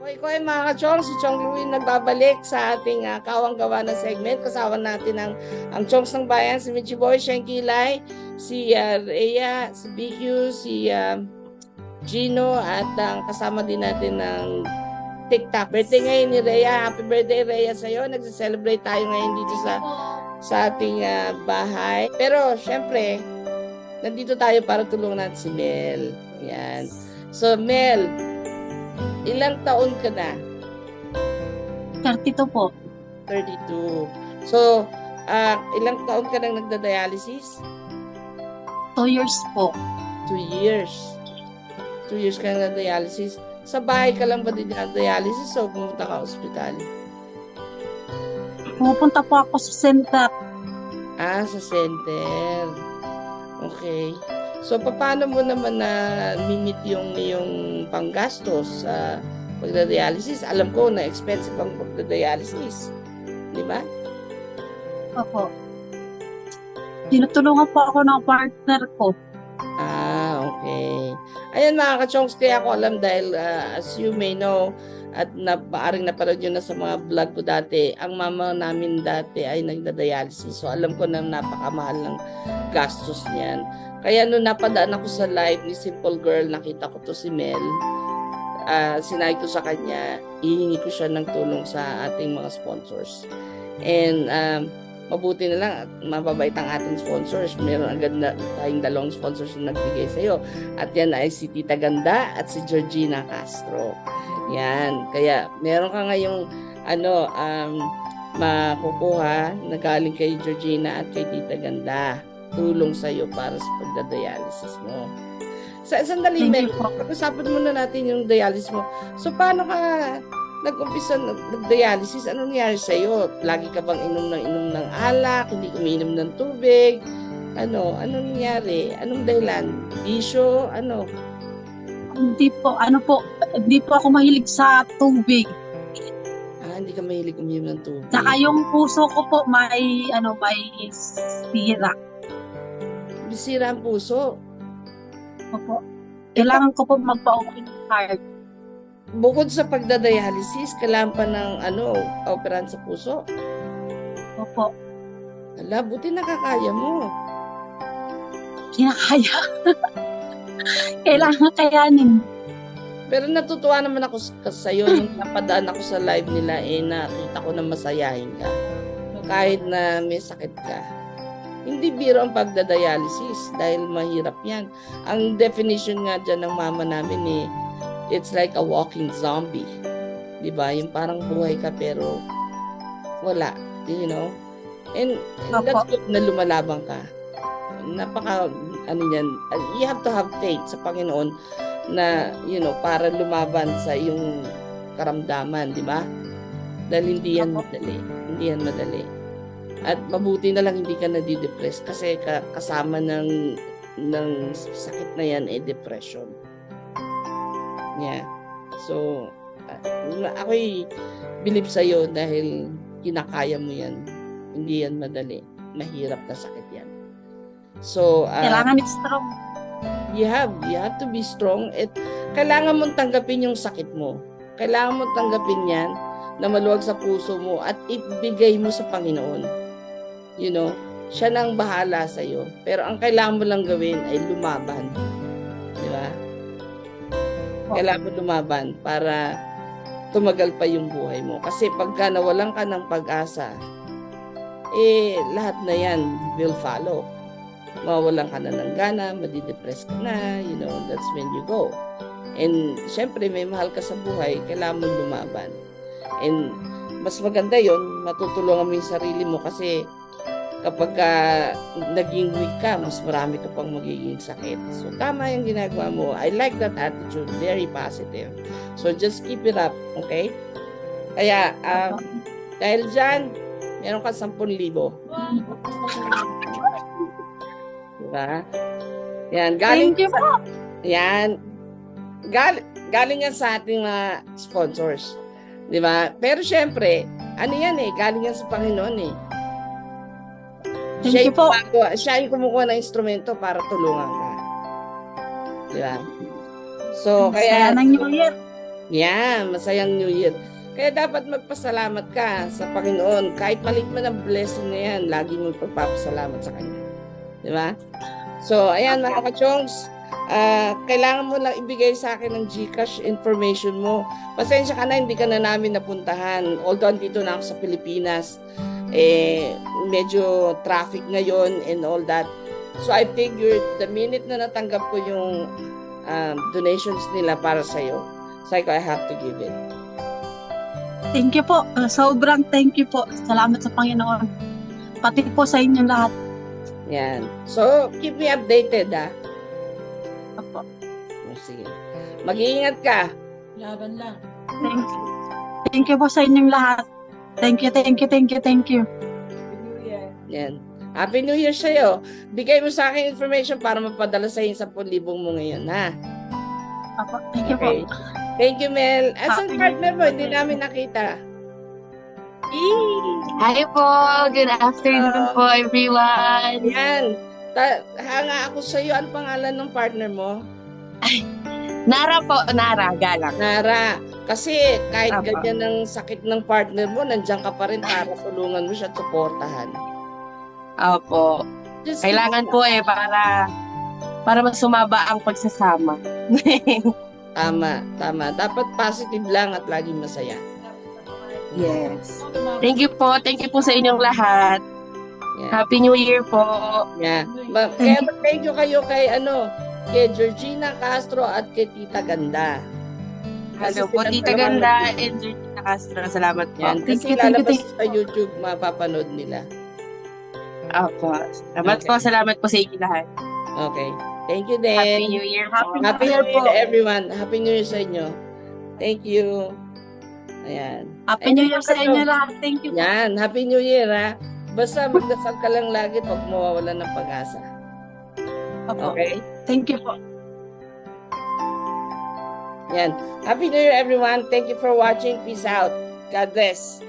Ko ay mga ka-chong, si Chong Louie nagbabalik sa ating kawang gawa na segment. Kasama natin ang Chongs ng Bayan, si Michi Boy, Shen Kilay, si Rhea, si BQ, si Gino, at kasama din natin ng TikTok. Birthday ngayon ni Rhea. Happy birthday, Rhea, sa'yo. Nagse-celebrate tayo ngayon dito sa ating bahay. Pero, syempre, nandito tayo para tulungan natin si Mel. Yan. So, Mel, ilang taon ka na? 32 po. 32. So, ilang taon ka nang nagda-dialysis? 2 years po. 2 years. 2 years ka nang nagda-dialysis. Sa bahay ka lang ba din nag-dialysis o pumunta ka ospital? Pupunta po ako sa center. Sa center. Okay. So, paano mo naman na limit yung panggastos sa pagda-dialysis? Alam ko na expensive ang pagda-dialysis. Di ba? Opo. Tinutulungan po ako ng partner ko. Okay. Ayan mga ka-chongs, kaya ako alam dahil as you may know, at maaring napanood nyo na sa mga vlog ko dati, ang mama namin dati ay nagda-dialysis. So, alam ko na napakamahal ng gastos niyan. Kaya nung napadaan ako sa live ni Simple Girl, nakita ko to si Mel, sinabi ko sa kanya, ihingi ko siya ng tulong sa ating mga sponsors. And mabuti na lang at mababait ang ating sponsors. Meron agad na tayong 2 sponsors na nagbigay sa iyo. At yan ay si Tita Ganda at si Georgina Castro. Yan. Kaya meron ka ngayong makukuha na galing kay Georgina at kay Tita Ganda. Tulong sa iyo para sa pagda-dialysis mo. Sandali, Mel. Pag-usapan muna natin yung dialysis mo. So, paano ka nag-umpisa nag-dialysis? Anong nangyari sa iyo? Lagi ka bang inom ng alak? Hindi umiinom ng tubig? Anong nangyari? Anong dahilan? Bisyo? Hindi po ako mahilig sa tubig. Hindi ka mahilig uminom ng tubig. Saka yung puso ko po may sira. Bisira ang puso. Opo. Kailangan ko po magpa-open heart. Bukod sa pagdadialysis, kailangan pa ng operahan sa puso. Opo. Ala, buti nakakaya mo. Kinakaya. Kailangan kayanin. Pero natutuwa naman ako sa iyo nung napadaan ako sa live nila, nakita ko na masayahin ka. Kahit na may sakit ka. Hindi biro ang pagdadialysis dahil mahirap yan. Ang definition nga dyan ng mama namin it's like a walking zombie. Diba? Yung parang buhay ka pero wala. You know? And that's good na lumalabang ka. You have to have faith sa Panginoon na, para lumaban sa iyong karamdaman, di ba? Dahil hindi yan madali. At mabuti na lang hindi ka nadidepress kasi kasama ng sakit na yan depression. Yeah. So, ako'y believe sa'yo dahil kinakaya mo yan. Hindi yan madali. Mahirap na sakit yan. So, kailangan strong. You have to be strong. At kailangan mong tanggapin yung sakit mo. Kailangan mong tanggapin yan na maluwag sa puso mo at ibigay mo sa Panginoon. Siya nang bahala sa iyo. Pero ang kailangan mo lang gawin ay lumaban. Di ba? Kailangan mo lumaban para tumagal pa yung buhay mo. Kasi pagka nawalan ka ng pag-asa, lahat na yan will follow. Mawalan ka na ng gana, madidepress ka na, that's when you go. And syempre, may mahal ka sa buhay, kailangan mong lumaban. And mas maganda yon, matutulungan mo yung sarili mo kasi kapag naging weak ka, mas marami ka pang magiging sakit. So, tama yung ginagawa mo. I like that attitude. Very positive. So, just keep it up. Okay? Kaya, dahil dyan, meron ka 10,000. Diba? Yan. Thank you po. Yan. Galing yan sa ating mga sponsors. Diba? Pero syempre, galing yan sa Panginoon Thank you po. Siya yung kumukuha ng instrumento para tulungan ka. Diba? So, kaya... Saya ng New Year. Yan, masayang New Year. Kaya dapat magpasalamat ka sa Panginoon. Kahit maliit man ang blessing na yan, lagi mong pagpapasalamat sa Kanya. Di ba? So, ayan mga ka-chongs, kailangan mo lang ibigay sa akin ng GCash information mo. Pasensya ka na, hindi ka na namin napuntahan. Although dito na ako sa Pilipinas, medyo traffic ngayon and all that. So, I figured the minute na natanggap ko yung donations nila para sa'yo, sabi ko, I have to give it. Thank you po. Sobrang thank you po. Salamat sa Panginoon. Pati po sa inyo lahat. Yan. So, keep me updated, ha? Opo. Sige. Mag-iingat ka. Laban lang. Thank you. Thank you po sa inyong lahat. Thank you, thank you, thank you, thank you. New Year. Yan. Happy New Year sa'yo. Bigay mo sa akin information para mapadala sa 10,000 mo ngayon, ha? Opo. Thank you Okay. po. Thank you, Mel. Asan Happy partner New mo? Year. Hindi namin nakita. Hi po! Good afternoon po, everyone! Yan. Hanga ako sa'yo. Ano pangalan ng partner mo? Nara po, Nara, galang. Nara. Kasi kahit Apa. ganyan ang sakit ng partner mo, nandiyan ka pa rin para tulungan mo siya at suportahan. Opo. Just Kailangan po para mas sumaba ang pagsasama. Tama, tama. Dapat positive lang at laging masaya. Yes. Thank you po sa inyong lahat. Yeah. Happy New Year po. Yeah. Kaya thank you kayo kay Georgina Castro at kay Tita Ganda. Hello po, sila Tita talaga Ganda and Georgina Castro. Salamat po. Yan. Thank Kasi you, thank you, lalabas thank you. sa YouTube, mapapanood nila. Opo. Salamat po sa inyo lahat. Okay. Thank you din. Happy New Year po. Happy New New Year Year po. everyone. Happy New Year sa inyo. Thank you. Ayan. Happy New Year sa inyo lahat. Thank you po. Yan. Happy New Year, ha? Basta magdasal ka lang lagi at huwag mawawalan ng pag-asa. Opo. Okay? Thank you po. Yan. Happy New Year, everyone. Thank you for watching. Peace out. God bless.